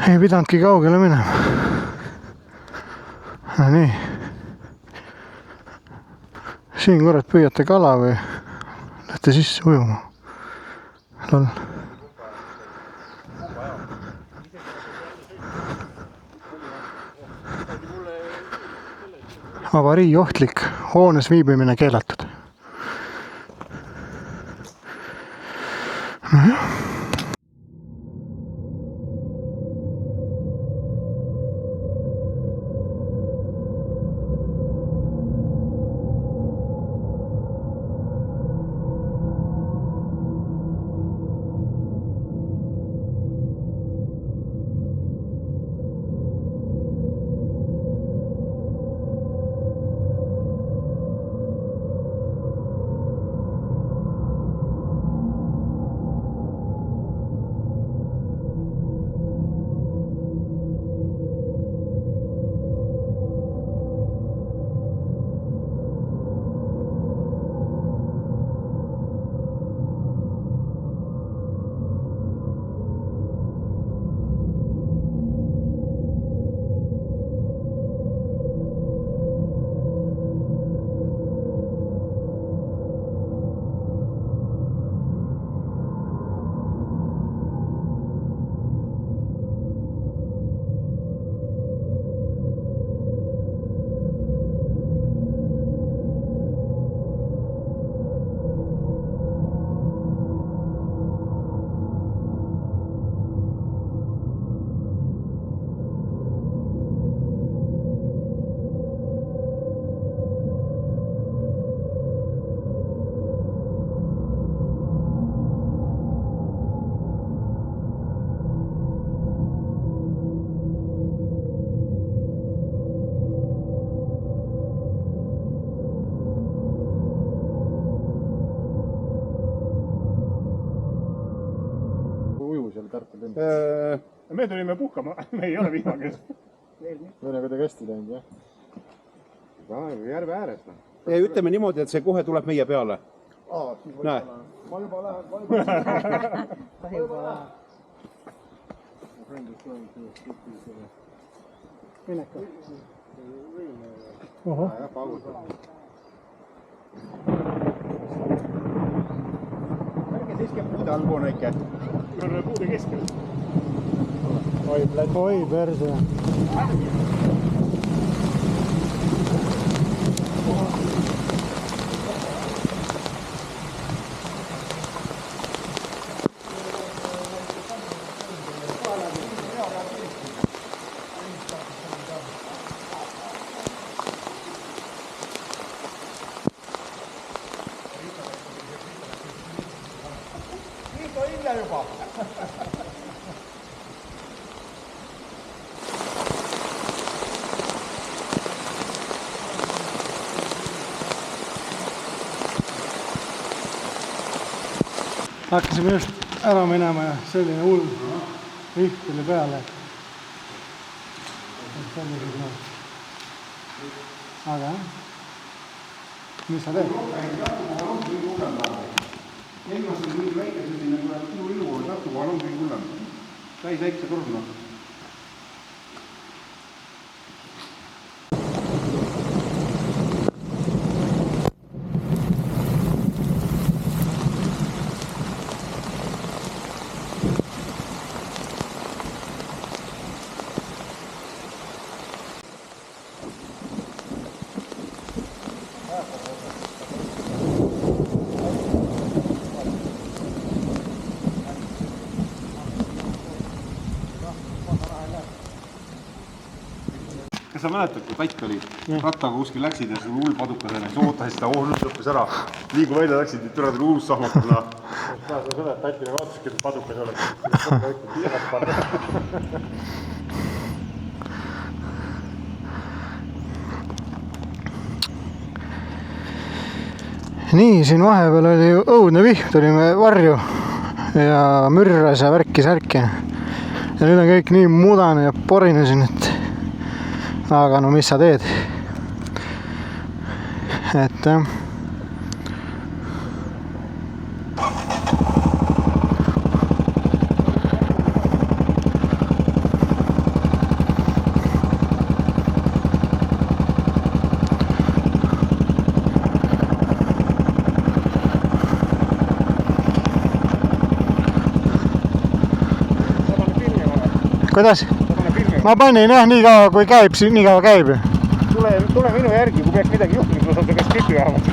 Ei pidanudki kaugele minema. Nii. Siin kurat püüate kala või? Lähte sisse ujuma. Lol. Avarii ohtlik. Hoones viibimine keelatud. Nojah. Me tulime puhkama, me ei ole vihmakesed. Võin aga tega hästi läinud, jah? Järve ääres. Ja ütleme niimoodi, et see kohe tuleb meie peale. Näe. Ma juba lähen. Ohoh. Ärge siiski puude allpool näike. Puude keskel. Oi perse. Hakkasime just ära minema ja selline hull viht tuli peale. Aga jah, mis sa teed? Ilmas on nii väike selline, kui sinu ilu on natuke, on kõige hullem. Täis väikse turna. sa mäletad, kui tatt oli, rattaga kuskil läksid ja sul hull padukasena, siis ootasid seda, nüüd lõppes ära. Liigu välja läksid, et türa tuli uus sahmakuna. Sa seda, et tatti nagu otsuski, et padukas oleks. Nii, siin vahepeal oli ju õudne vihm, tulime varju ja mürras ja värki-särki. Ja nüüd on kõik nii mudane ja porine siin, et aga no mis sa teed? Et kuidas? Ma panin jah, nii kaua kui käib, nii kaua käib ju. Tule minu järgi, kui peaks midagi juhtunud, ma saan su käest klipi vähemalt.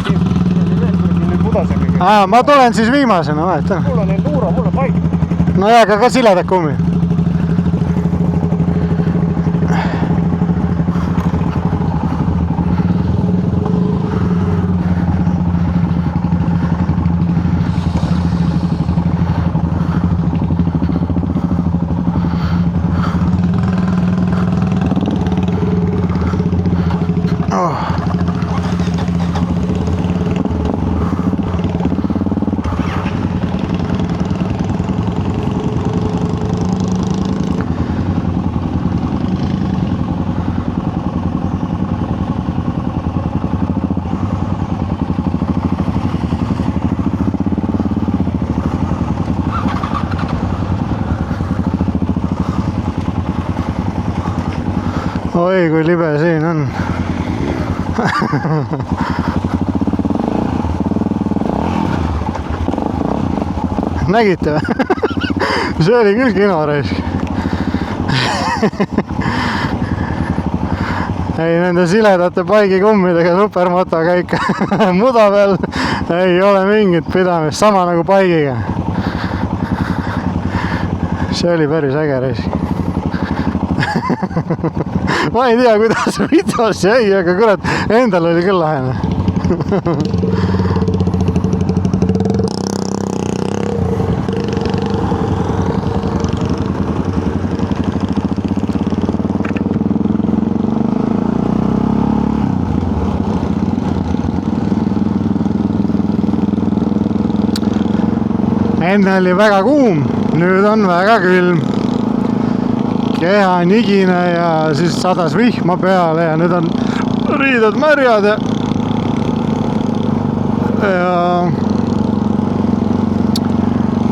Siin mudasemi. Ma tulen siis viimasena, vahetan. Mul on enduro, mul on paik. No jaa, aga ka siledad kummi. Oi, kui libe siin on. Nägite või? See oli küll kinoreis. Ei, nende siledate paigikummidega supermoto käik muda peal ei ole mingit pidamist, sama nagu paigiga. See oli päris äge reis. Ma ei tea, kuidas videos jäi, aga kurat, endal oli küll lahene. Enne oli väga kuum, nüüd on väga külm. Keha on higine ja siis sadas vihma peale ja nüüd on riided märjad ja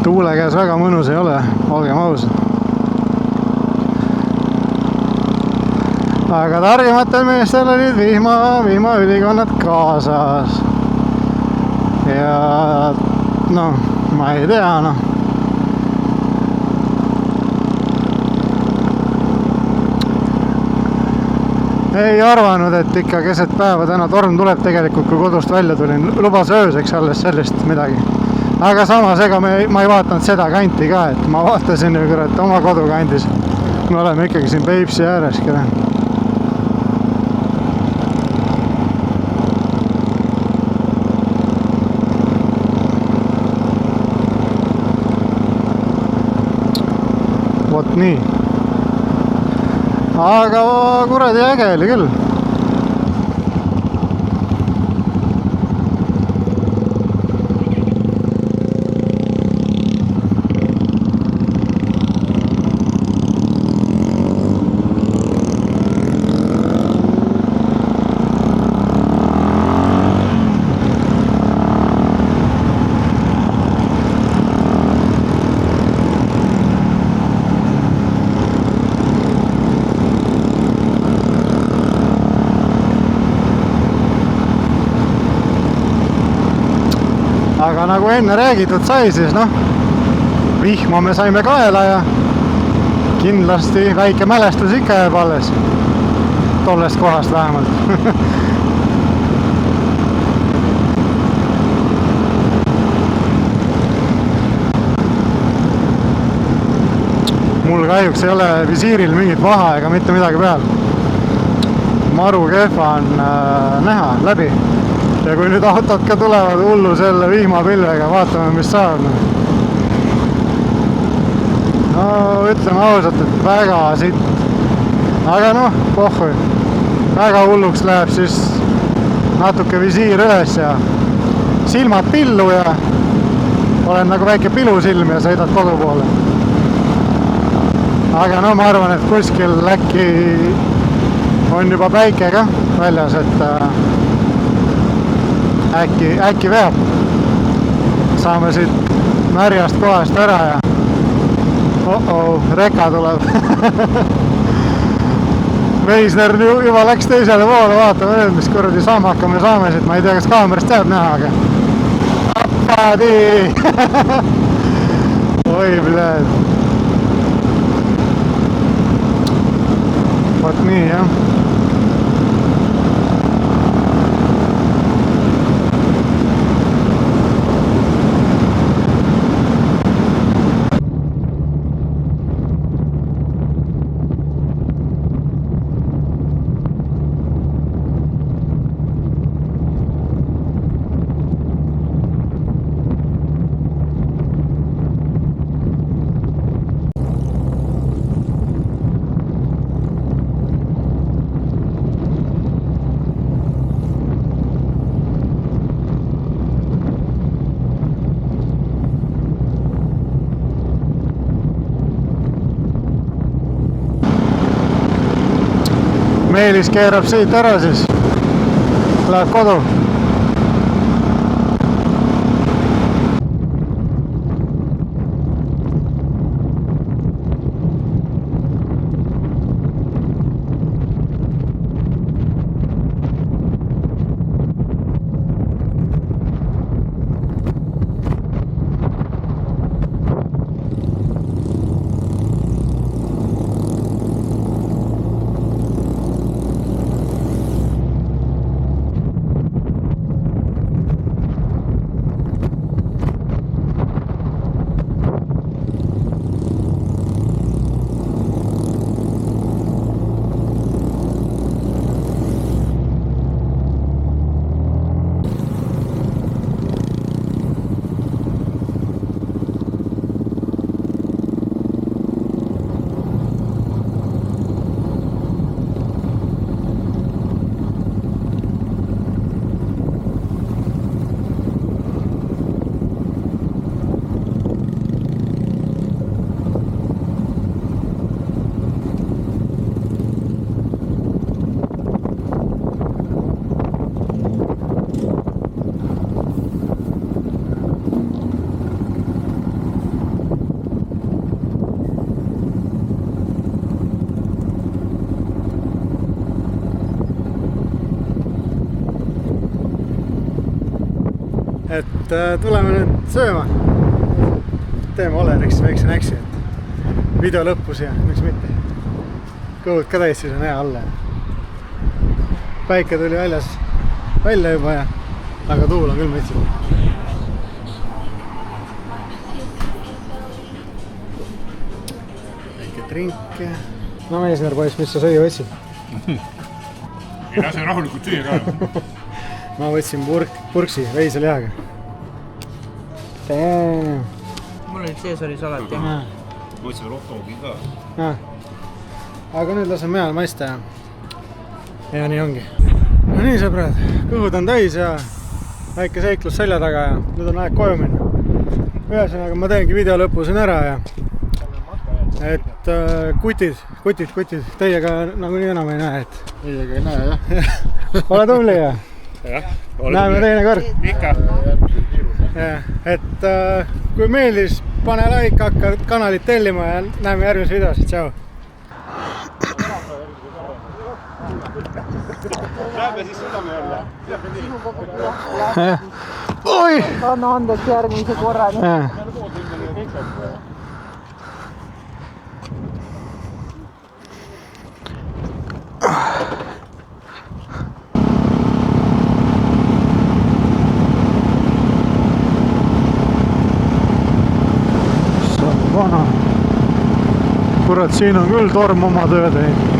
tuule käes väga mõnus ei ole, olgem ausad. Aga targimatel meestel olid vihmaülikonnad kaasas. Ja noh, ma ei tea, noh. Ei arvanud, et ikka keset päeva täna torm tuleb tegelikult, kui kodust välja tulin. Lubas ööseks alles sellist midagi. Aga samas, ega ma ei vaatanud seda kanti ka, et ma vaatasin ju kurat oma kodukandis. Me oleme ikkagi siin Peipsi ääres. Vot nii. Aga kuradi äge oli küll. Aga nagu enne räägitud sai, siis noh, vihma me saime kaela ja kindlasti väike mälestus ikka jääb alles. Tollest kohast vähemalt. Mul kahjuks ei ole visiiril mingit vaha ega mitte midagi peal. maru kehva on näha läbi. Ja kui nüüd autod ka tulevad hullu selle vihmapilvega, vaatame, mis saab. No ütleme ausalt, et väga sitt. Aga noh, pohhui. Väga hulluks läheb siis natuke visiir üles ja silmad pillu ja olen nagu väike pilusilm ja sõidad kodu poole. Aga no ma arvan, et kuskil äkki on juba päike ka väljas, et äkki veab. Saame siit märjast kohast ära ja reka tuleb. Veisner juba läks teisele poole, vaatame nüüd, mis kuradi sammakka me saame siit. Ma ei tea, kas kaamerast jääb näha, aga apadi! Oi, bled. Vot nii, jah. Meelis keerab siit ära siis. Läheb kodu. Et tuleme nüüd sööma. Teeme Oleriks väikse näksi, et video lõppus ja miks mitte. Kõhud ka täis, siis on hea alla. Päike tuli välja juba ja aga tuul on küll metsib. Väike trink. No Meisner poiss, mis sa süüa võtsid? Ei lase rahulikult süüa ka. Ma võtsin purksi veiselihaga. Mul oli Caesari salat ja. Võtsime rohtogi ka. Aga nüüd lasen mehal maista ja nii ongi. No nii sõbrad, kõhud on täis ja väike seiklus selja taga ja nüüd on aeg koju minna. Ühesõnaga ma teengi video lõpu siin ära ja et kutid, teiega nagunii enam ei näe, et Teiega ei näe, jah. ole tubli ja näeme teine kord. Ikka. Et kui meeldis, pane like, hakka kanalit tellima ja näeme järgmises videos. Tšau! Läheme siis südame jälle. Oi! Anna andeks järgmise korrani. Kurat, siin on küll torm oma töö teinud.